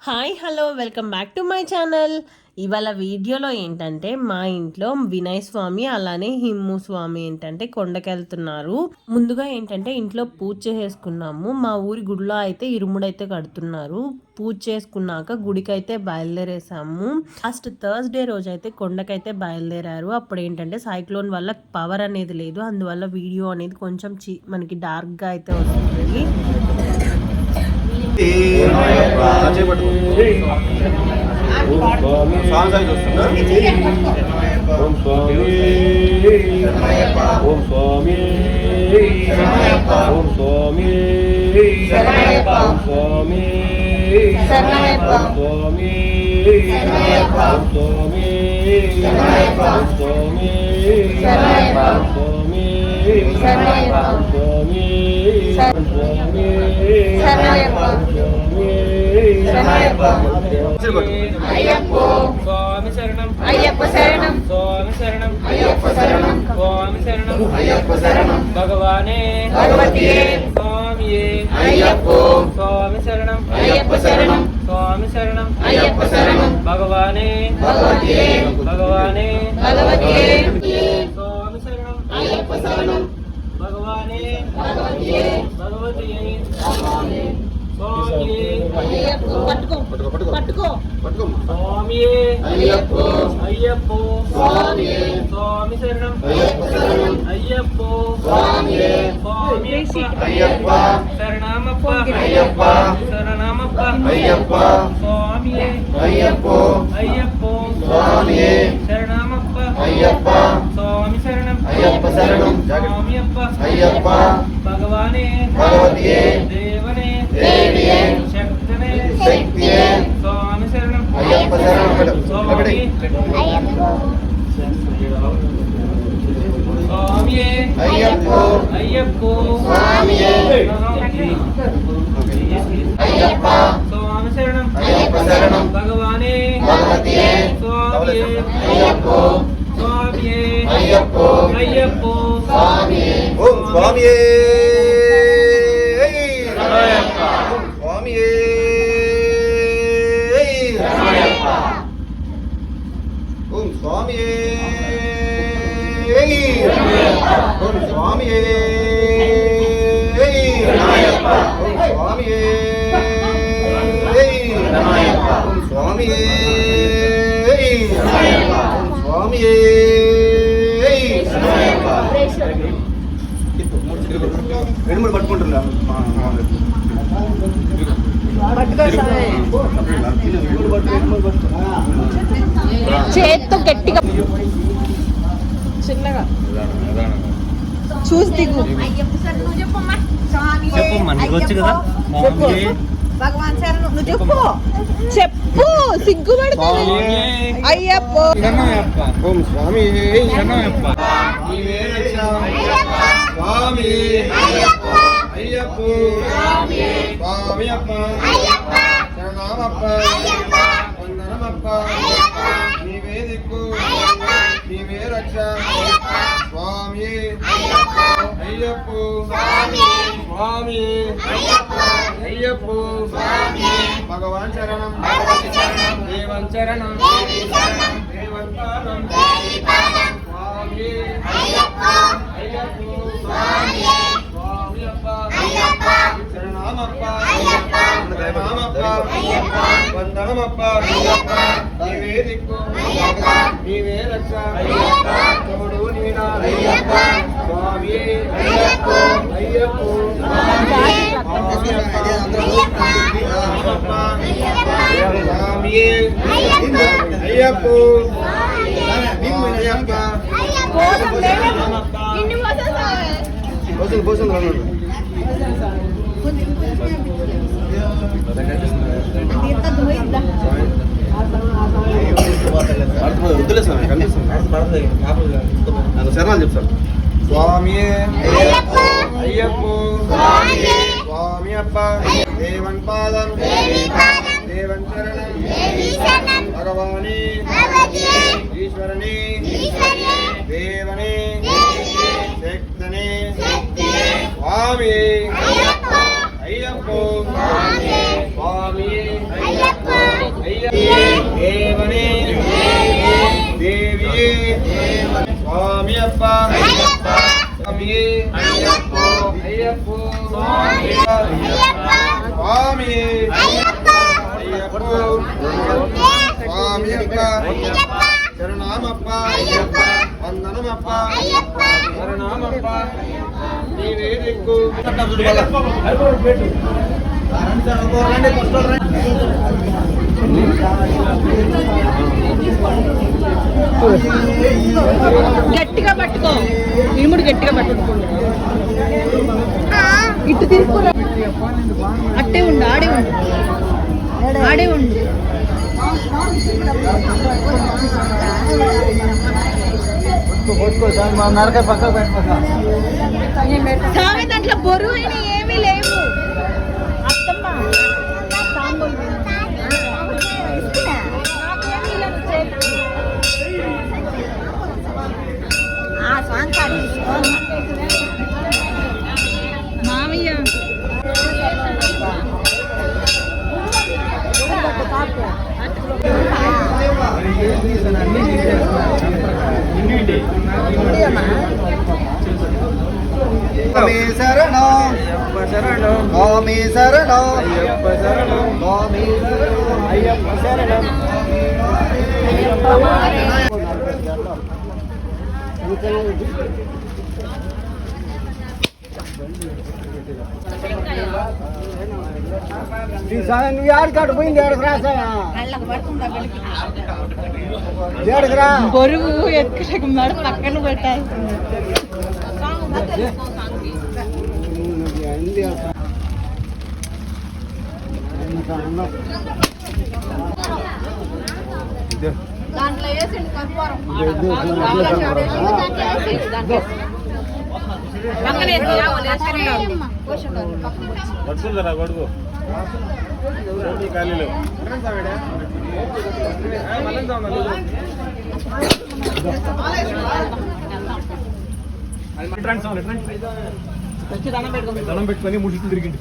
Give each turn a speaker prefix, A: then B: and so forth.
A: Hi hello welcome back to my channel. ఇవాళ వీడియోలో ఏంటంటే మా ఇంట్లో వినయ్ స్వామి అలానే హిమ్ము స్వామి ఏంటంటే కొండకెళ్తున్నారు. ముందుగా ఏంటంటే ఇంట్లో పూజ చేసుకున్నాము. మా ఊరి గుడిలో అయితే ఇరుముడైతే కడుతున్నారు. పూజ చేసుకున్నాక గుడికైతే బయలుదేరేసాము. లాస్ట్ థర్స్డే రోజు అయితే కొండకైతే బయలుదేరారు. అప్పుడు ఏంటంటే సైక్లోన్ వల్ల పవర్ అనేది లేదు, అందువల్ల వీడియో అనేది కొంచెం మనకి డార్క్గా అయితే వస్తుంది.
B: స్వామి శరణం అయ్యప్ప శరణం స్వామి శరణం అయ్యప్ప శరణం స్వామి శరణం అయ్యప్ప శరణం భగవానే భగవతియే స్వామియే అయ్యప్పో స్వామి శరణం అయ్యప్ప శరణం స్వామి శరణం అయ్యప్ప శరణం భగవానే భగవతియే భగవానే భగవతియే స్వామి శరణం అయ్యప్ప శరణం భగవానే భగవతియే భగవతియే స్వామి అయ్యప్పో పట్టుకో స్వామి అయ్యప్పో అయ్యప్పో స్వామి స్వామి శరణం అయ్యప్పో స్వామి స్వామి అయ్యప్ప శరణమప్ప అయ్యప్ప శరణమప్ప అయ్యప్ప స్వామి అయ్యప్పో అయ్యప్పో స్వామి శరణమప్ప అయ్యప్ప స్వామి శరణం అయ్యప్ప శరణం స్వామి అప్ప అయ్యప్ప భగవానే భగవతియే దేవనే దేవియే శక్తినే శక్తియే స్వామి శరణం అయ్యప్ప శరణం స్వామి అయ్యప్పో స్వామియే అయ్యప్పో అయ్యప్పో స్వామియే అయ్యప్ప స్వామి శరణం అయ్యప్ప శరణం భగవానే భగవతియే స్వామియే అయ్యప్పో స్వామియే అయ్యప్పో అయ్యప్పో స్వామియే
C: ఓం స్వామియే స్వామియే ఓం స్వామియే ఓం స్వామియే ఓం స్వామియే ఓం స్వామియే ఓం స్వామియే రెండు మూడు పట్టుకుంటున్నా
D: చేత్తో గట్టిగా చిన్నగా చూసి దిగు.
B: చెప్పమ్మా నీకు వచ్చు కదా
D: భగవాన్ శరణు నువ్వు చెప్పు చెప్పు సిగ్గుపడతావు. అయ్యప్ప
C: ఓం స్వామి
B: శరణమప్ప
C: స్వామి అయ్యప్ప స్వామి అప్ప శరణమప్ప వందనమప్ప నీవే దిక్కు నీవే రక్ష స్వామి అయ్యప్ప స్వామి అయ్యప్ప భగవాన్ శరణం దేవం శరణం దేవంతానం స్వామి అయ్యప్ప స్వామి అప్ప శరణమప్ప వందనమప్ప నీవే దిక్కు నీవే రక్ష తమ్ముడు నీనా స్వామి అయ్యప్ప స్వామి అయ్యప్ప శరణాలు చెప్తాను. స్వామి అయ్యప్ప స్వామి అప్ప దేవన్ పాదం దేవన్ శరణం భగవాని ఈశ్వరని దేవని శక్తని స్వామి అయ్యప్ప స్వామి దేవనే దేవియే స్వామి అప్ప స్వామియే అయ్యప్పో స్వామియే అయ్యప్పో స్వామి అప్ప శరణామప్ప వందనమప్ప శరణామప్ప నీవే దిక్కు
D: గట్టిగా పట్టుకో ఇనుముడు గట్టిగా పట్టుకో ఇటు తీసుకురా అట్టే ఉండు ఆడే ఉండు స్వామి దాంట్లో బరువు అయినా ఏమీ లేవు అత్తమ్మ తాంబూలం. మామయ్య
C: స్వామి శరణం అయ్యప్ప శరణం స్వామి శరణం అయ్యప్ప శరణం స్వామి శరణం అయ్యప్ప శరణం
D: బరువు ఎక్కడ మెడ పక్కన పెట్టాల్సింది దాంట్లో వేసిండు కర్పూరం
B: కొడుకు ఖాళీలో దండం పెట్టుకొని ముడికి తిరిగింది